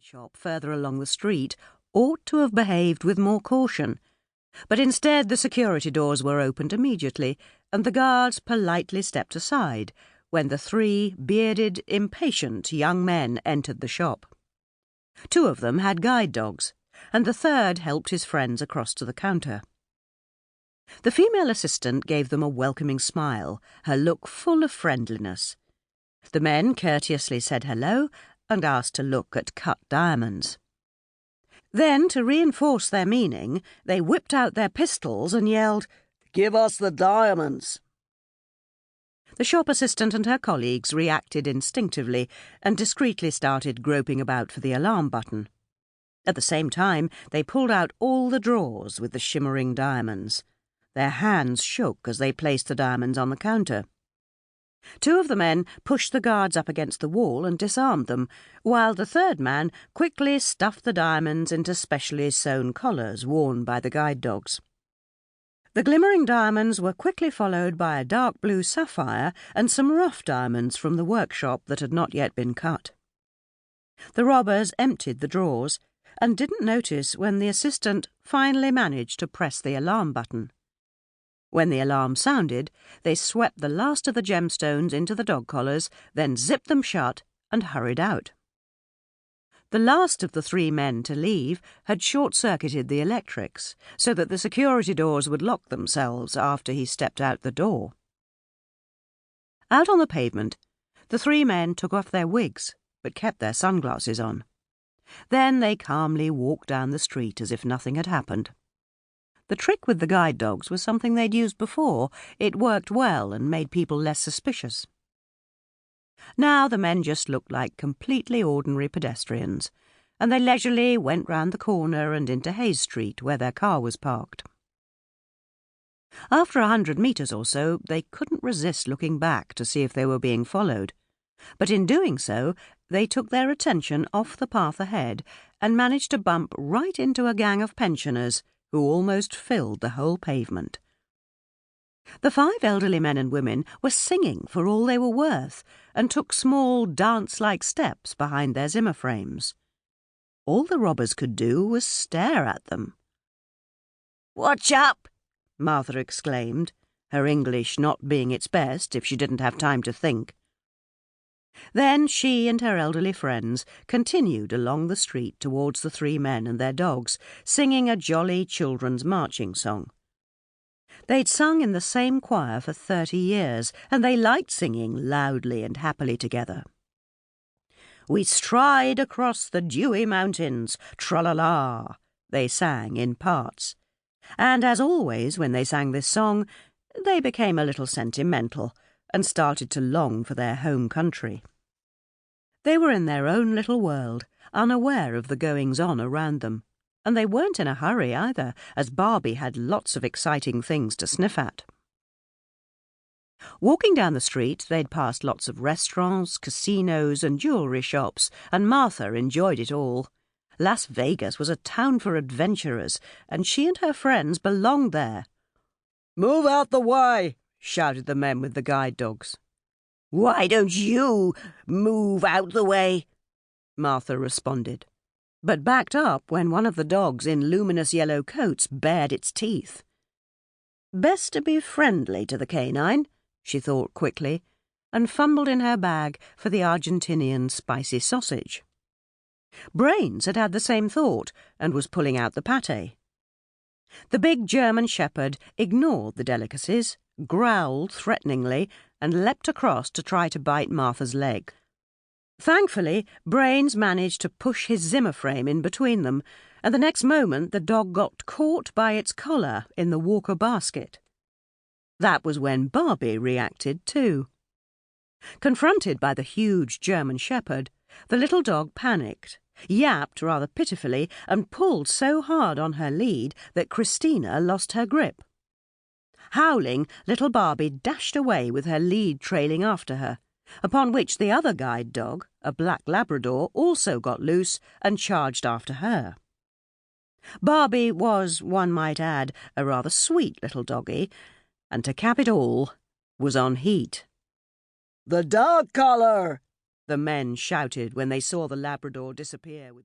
shop further along the street ought to have behaved with more caution, but instead the security doors were opened immediately, and the guards politely stepped aside when the three bearded, impatient young men entered the shop. Two of them had guide dogs, and the third helped his friends across to the counter. The female assistant gave them a welcoming smile, her look full of friendliness. The men courteously said hello and asked to look at cut diamonds. Then, to reinforce their meaning, they whipped out their pistols and yelled, "Give us the diamonds!" The shop assistant and her colleagues reacted instinctively and discreetly started groping about for the alarm button. At the same time, they pulled out all the drawers with the shimmering diamonds. Their hands shook as they placed the diamonds on the counter. Two of the men pushed the guards up against the wall and disarmed them, while the third man quickly stuffed the diamonds into specially sewn collars worn by the guide dogs. The glimmering diamonds were quickly followed by a dark blue sapphire and some rough diamonds from the workshop that had not yet been cut. The robbers emptied the drawers and didn't notice when the assistant finally managed to press the alarm button. When the alarm sounded, they swept the last of the gemstones into the dog collars, then zipped them shut and hurried out. The last of the three men to leave had short-circuited the electrics, so that the security doors would lock themselves after he stepped out the door. Out on the pavement, the three men took off their wigs, but kept their sunglasses on. Then they calmly walked down the street as if nothing had happened. The trick with the guide dogs was something they'd used before. It worked well and made people less suspicious. Now the men just looked like completely ordinary pedestrians, and they leisurely went round the corner and into Hayes Street, where their car was parked. After 100 metres or so, they couldn't resist looking back to see if they were being followed, but in doing so, they took their attention off the path ahead and managed to bump right into a gang of pensioners who almost filled the whole pavement. The 5 elderly men and women were singing for all they were worth and took small dance-like steps behind their Zimmer frames. All the robbers could do was stare at them. "Watch up!" Martha exclaimed, her English not being its best if she didn't have time to think. Then she and her elderly friends continued along the street towards the 3 men and their dogs, singing a jolly children's marching song. They'd sung in the same choir for 30 years, and they liked singing loudly and happily together. "We stride across the dewy mountains, tra-la-la," they sang in parts. And as always when they sang this song, they became a little sentimental and started to long for their home country. They were in their own little world, unaware of the goings-on around them, and they weren't in a hurry either, as Barbie had lots of exciting things to sniff at. Walking down the street, they'd passed lots of restaurants, casinos and jewellery shops, and Martha enjoyed it all. Las Vegas was a town for adventurers, and she and her friends belonged there. "Move out the way!" shouted the men with the guide dogs. "Why don't you move out the way?" Martha responded, but backed up when one of the dogs in luminous yellow coats bared its teeth. Best to be friendly to the canine, she thought quickly, and fumbled in her bag for the Argentinian spicy sausage. Brains had had the same thought and was pulling out the pâté. The big German shepherd ignored the delicacies, growled threateningly, and leapt across to try to bite Martha's leg. Thankfully, Brains managed to push his Zimmer frame in between them, and the next moment the dog got caught by its collar in the walker basket. That was when Barbie reacted too. Confronted by the huge German shepherd, the little dog panicked, yapped rather pitifully, and pulled so hard on her lead that Christina lost her grip. Howling, little Barbie dashed away with her lead trailing after her, upon which the other guide dog, a black Labrador, also got loose and charged after her. Barbie was, one might add, a rather sweet little doggy, and to cap it all, was on heat. "The dog collar!" the men shouted when they saw the Labrador disappear with the